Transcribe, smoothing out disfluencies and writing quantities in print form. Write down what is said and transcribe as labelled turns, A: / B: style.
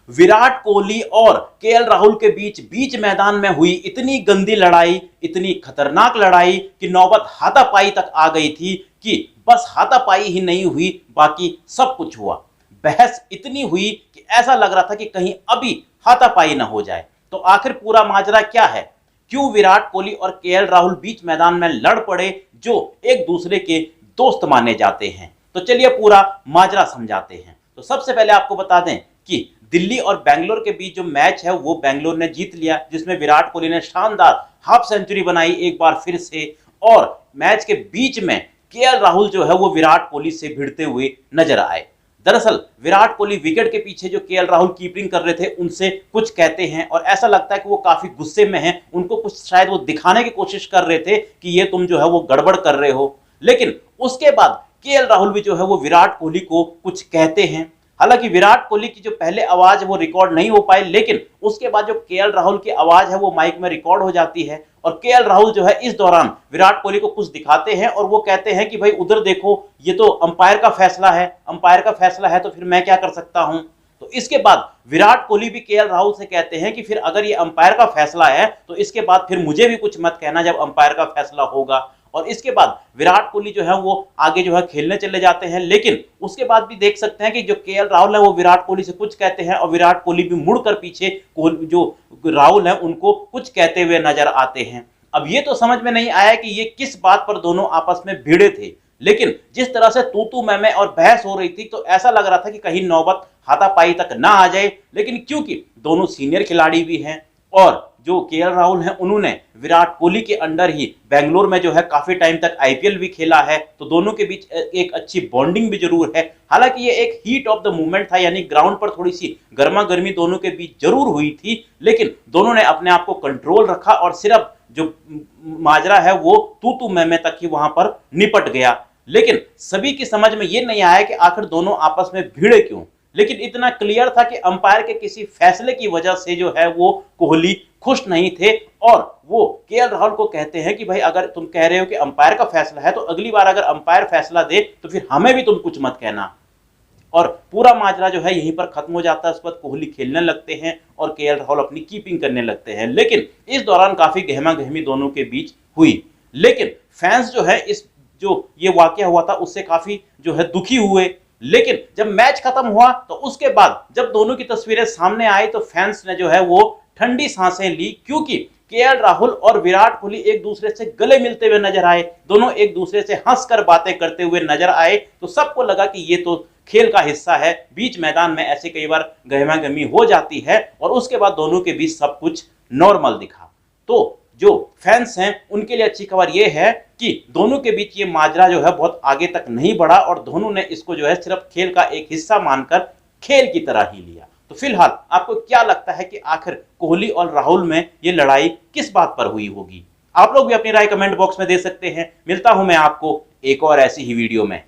A: विराट कोहली और केएल राहुल के बीच मैदान में हुई इतनी गंदी लड़ाई, इतनी खतरनाक लड़ाई कि नौबत हाथापाई तक आ गई थी कि बस हाथापाई ही नहीं हुई, बाकी सब कुछ हुआ। बहस इतनी हुई कि ऐसा लग रहा था कि कहीं अभी हाथापाई ना हो जाए। तो आखिर पूरा माजरा क्या है? क्यों विराट कोहली और केएल राहुल बीच मैदान में लड़ पड़े, जो एक दूसरे के दोस्त माने जाते हैं? तो चलिए पूरा माजरा समझाते हैं। तो सबसे पहले आपको बता दें कि दिल्ली और बैंगलोर के बीच जो मैच है वो बैंगलोर ने जीत लिया, जिसमें विराट कोहली ने शानदार हाफ सेंचुरी बनाई एक बार फिर से। और मैच के बीच में केएल राहुल जो है वो विराट कोहली से भिड़ते हुए नजर आए। दरअसल विराट कोहली विकेट के पीछे जो केएल राहुल कीपिंग कर रहे थे उनसे कुछ कहते हैं और ऐसा लगता है कि वो काफी गुस्से में हैं। उनको कुछ शायद वो दिखाने की कोशिश कर रहे थे कि ये तुम जो है वो गड़बड़ कर रहे हो। लेकिन उसके बाद केएल राहुल भी जो है वो विराट कोहली को कुछ कहते हैं। हालांकि विराट कोहली की जो पहले आवाज वो रिकॉर्ड नहीं हो पाई, लेकिन उसके बाद जो केएल राहुल की आवाज है वो माइक में रिकॉर्ड हो जाती है। और केएल राहुल जो है इस दौरान विराट कोहली को कुछ दिखाते हैं और वो कहते हैं कि भाई उधर देखो, ये तो अंपायर का फैसला है, अंपायर का फैसला है तो फिर मैं क्या कर सकता हूं। तो इसके बाद विराट कोहली भी केएल राहुल से कहते हैं कि फिर अगर ये अंपायर का फैसला है तो इसके बाद फिर मुझे भी कुछ मत कहना जब अंपायर का फैसला होगा। और इसके बाद विराट कोहली जो है वो आगे जो है खेलने चले जाते हैं। लेकिन उसके बाद भी देख सकते हैं कि जो केएल राहुल है वो विराट कोहली से कुछ कहते हैं और विराट कोहली भी मुड़कर पीछे जो राहुल है उनको कुछ कहते हुए नजर आते हैं। अब ये तो समझ में नहीं आया कि ये किस बात पर दोनों आपस में भिड़े थे, लेकिन जिस तरह से तू मैं और बहस हो रही थी तो ऐसा लग रहा था कि कहीं नौबत हाथापाई तक ना आ जाए। लेकिन क्योंकि दोनों सीनियर खिलाड़ी भी हैं और जो केएल राहुल हैं उन्होंने विराट कोहली के अंडर ही बेंगलोर में जो है काफी टाइम तक आईपीएल भी खेला है, तो दोनों के बीच एक अच्छी बॉन्डिंग भी जरूर है। हालांकि ये एक हीट ऑफ द मूवमेंट था, यानी ग्राउंड पर थोड़ी सी गर्मा गर्मी दोनों के बीच जरूर हुई थी, लेकिन दोनों ने अपने आप को कंट्रोल रखा और सिर्फ जो माजरा है वो तू मैं तक ही वहां पर निपट गया। लेकिन सभी की समझ में ये नहीं आया कि आखिर दोनों आपस में भिड़े क्यों। लेकिन इतना क्लियर था कि अंपायर के किसी फैसले की वजह से जो है वो कोहली खुश नहीं थे और वो केएल राहुल को कहते हैं कि भाई अगर तुम कह रहे हो कि अंपायर का फैसला है तो अगली बार अगर अंपायर फैसला दे तो फिर हमें भी तुम कुछ मत कहना। और पूरा माजरा जो है यहीं पर खत्म हो जाता है। उस पर कोहली खेलने लगते हैं और केएल राहुल अपनी कीपिंग करने लगते हैं। लेकिन इस दौरान काफी गहमा गहमी दोनों के बीच हुई। लेकिन फैंस जो है इस जो ये वाकया हुआ था उससे काफी जो है दुखी हुए। लेकिन जब मैच खत्म हुआ तो उसके बाद जब दोनों की तस्वीरें सामने आई तो फैंस ने जो है वो ठंडी सांसें ली, क्योंकि केएल राहुल और विराट कोहली एक दूसरे से गले मिलते हुए नजर आए, दोनों एक दूसरे से हंसकर बातें करते हुए नजर आए। तो सबको लगा कि ये तो खेल का हिस्सा है, बीच मैदान में ऐसे कई बार गहमागहमी हो जाती है। और उसके बाद दोनों के बीच सब कुछ नॉर्मल दिखा। तो जो फैंस हैं उनके लिए अच्छी खबर यह है कि दोनों के बीच ये माजरा जो है बहुत आगे तक नहीं बढ़ा और दोनों ने इसको जो है सिर्फ खेल का एक हिस्सा मानकर खेल की तरह ही लिया। तो फिलहाल आपको क्या लगता है कि आखिर कोहली और राहुल में ये लड़ाई किस बात पर हुई होगी? आप लोग भी अपनी राय कमेंट बॉक्स में दे सकते हैं। मिलता हूं मैं आपको एक और ऐसी ही वीडियो में।